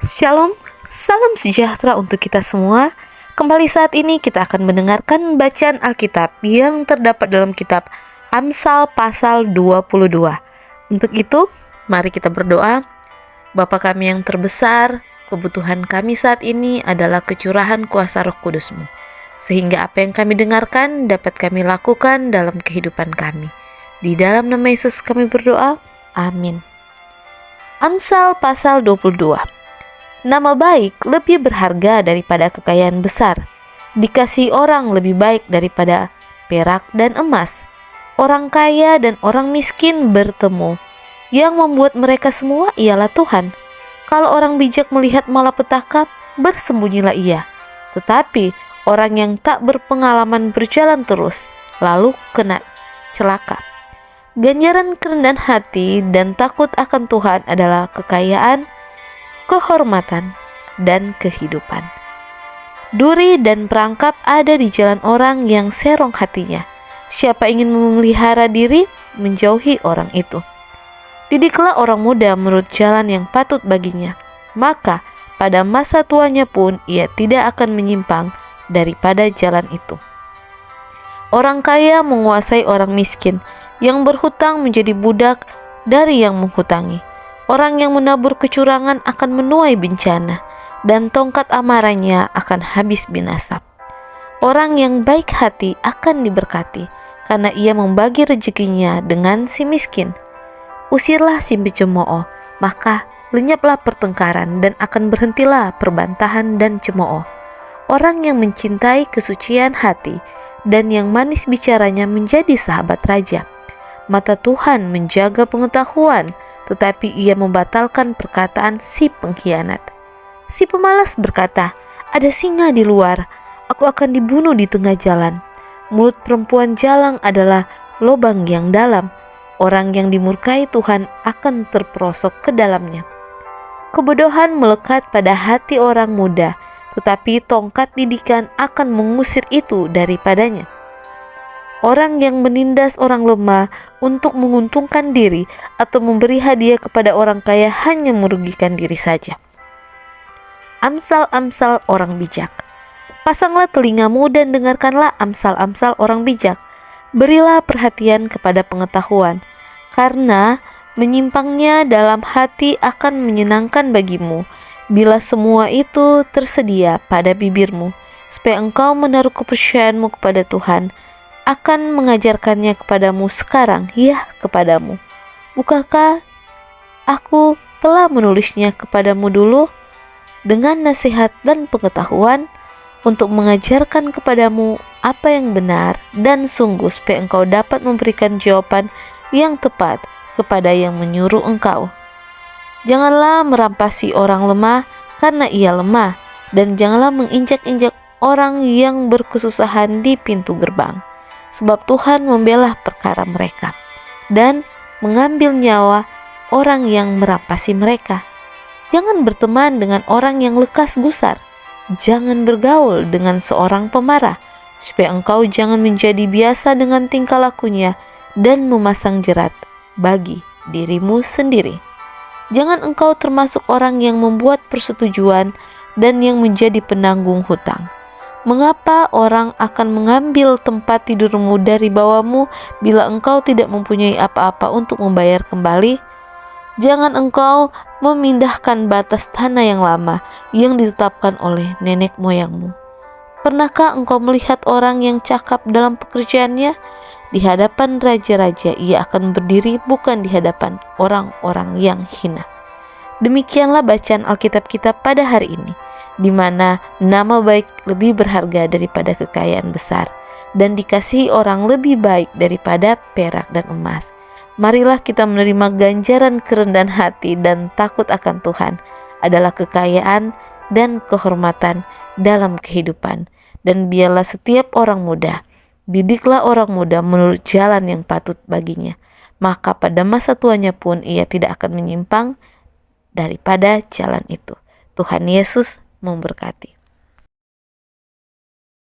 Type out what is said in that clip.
Shalom, salam sejahtera untuk kita semua. Kembali saat ini kita akan mendengarkan bacaan Alkitab yang terdapat dalam kitab Amsal pasal 22. Untuk itu, mari kita berdoa. Bapa kami yang terbesar, kebutuhan kami saat ini adalah kecurahan kuasa Roh Kudus-Mu, sehingga apa yang kami dengarkan dapat kami lakukan dalam kehidupan kami. Di dalam nama Yesus kami berdoa, amin. Amsal pasal 22. Nama baik lebih berharga daripada kekayaan besar. Dikasihi orang lebih baik daripada perak dan emas. Orang kaya dan orang miskin bertemu. Yang membuat mereka semua ialah Tuhan. Kalau orang bijak melihat malapetaka, bersembunyilah ia. Tetapi orang yang tak berpengalaman berjalan terus, lalu kena celaka. Ganjaran kerendahan hati dan takut akan Tuhan adalah kekayaan, kehormatan, dan kehidupan. Duri dan perangkap ada di jalan orang yang serong hatinya. Siapa ingin memelihara diri, menjauhi orang itu. Didiklah orang muda menurut jalan yang patut baginya, maka pada masa tuanya pun ia tidak akan menyimpang daripada jalan itu. Orang kaya menguasai orang miskin, yang berhutang menjadi budak dari yang menghutangi. Orang yang menabur kecurangan akan menuai bencana, dan tongkat amarahnya akan habis binasa. Orang yang baik hati akan diberkati, karena ia membagi rezekinya dengan si miskin. Usirlah si pencemooh, maka lenyaplah pertengkaran dan akan berhentilah perbantahan dan cemooh. Orang yang mencintai kesucian hati dan yang manis bicaranya menjadi sahabat raja. Mata Tuhan menjaga pengetahuan, tetapi ia membatalkan perkataan si pengkhianat. Si pemalas berkata, ada singa di luar, aku akan dibunuh di tengah jalan. Mulut perempuan jalang adalah lubang yang dalam. Orang yang dimurkai Tuhan akan terperosok ke dalamnya. Kebodohan melekat pada hati orang muda, tetapi tongkat didikan akan mengusir itu daripadanya. Orang yang menindas orang lemah untuk menguntungkan diri atau memberi hadiah kepada orang kaya hanya merugikan diri saja. Amsal-amsal orang bijak. Pasanglah telingamu dan dengarkanlah amsal-amsal orang bijak. Berilah perhatian kepada pengetahuan, karena menyimpangnya dalam hati akan menyenangkan bagimu, bila semua itu tersedia pada bibirmu, supaya engkau menaruh kepercayaanmu kepada Tuhan, akan mengajarkannya kepadamu sekarang, ya kepadamu. Bukankah aku telah menulisnya kepadamu dulu dengan nasihat dan pengetahuan untuk mengajarkan kepadamu apa yang benar dan sungguh, supaya engkau dapat memberikan jawaban yang tepat kepada yang menyuruh engkau. Janganlah merampasi orang lemah karena ia lemah, dan janganlah menginjak-injak orang yang berkesusahan di pintu gerbang. Sebab Tuhan membela perkara mereka dan mengambil nyawa orang yang merampasi mereka. Jangan berteman dengan orang yang lekas gusar. Jangan bergaul dengan seorang pemarah, supaya engkau jangan menjadi biasa dengan tingkah lakunya dan memasang jerat bagi dirimu sendiri. Jangan engkau termasuk orang yang membuat persetujuan dan yang menjadi penanggung hutang. Mengapa orang akan mengambil tempat tidurmu dari bawahmu bila engkau tidak mempunyai apa-apa untuk membayar kembali? Jangan engkau memindahkan batas tanah yang lama yang ditetapkan oleh nenek moyangmu. Pernahkah engkau melihat orang yang cakap dalam pekerjaannya? Di hadapan raja-raja ia akan berdiri, bukan di hadapan orang-orang yang hina. Demikianlah bacaan Alkitab kita pada hari ini, di mana nama baik lebih berharga daripada kekayaan besar, dan dikasihi orang lebih baik daripada perak dan emas. Marilah kita menerima ganjaran kerendahan hati dan takut akan Tuhan adalah kekayaan dan kehormatan dalam kehidupan. Dan biarlah setiap orang muda, didiklah orang muda menurut jalan yang patut baginya, maka pada masa tuanya pun ia tidak akan menyimpang daripada jalan itu. Tuhan Yesus memberkati.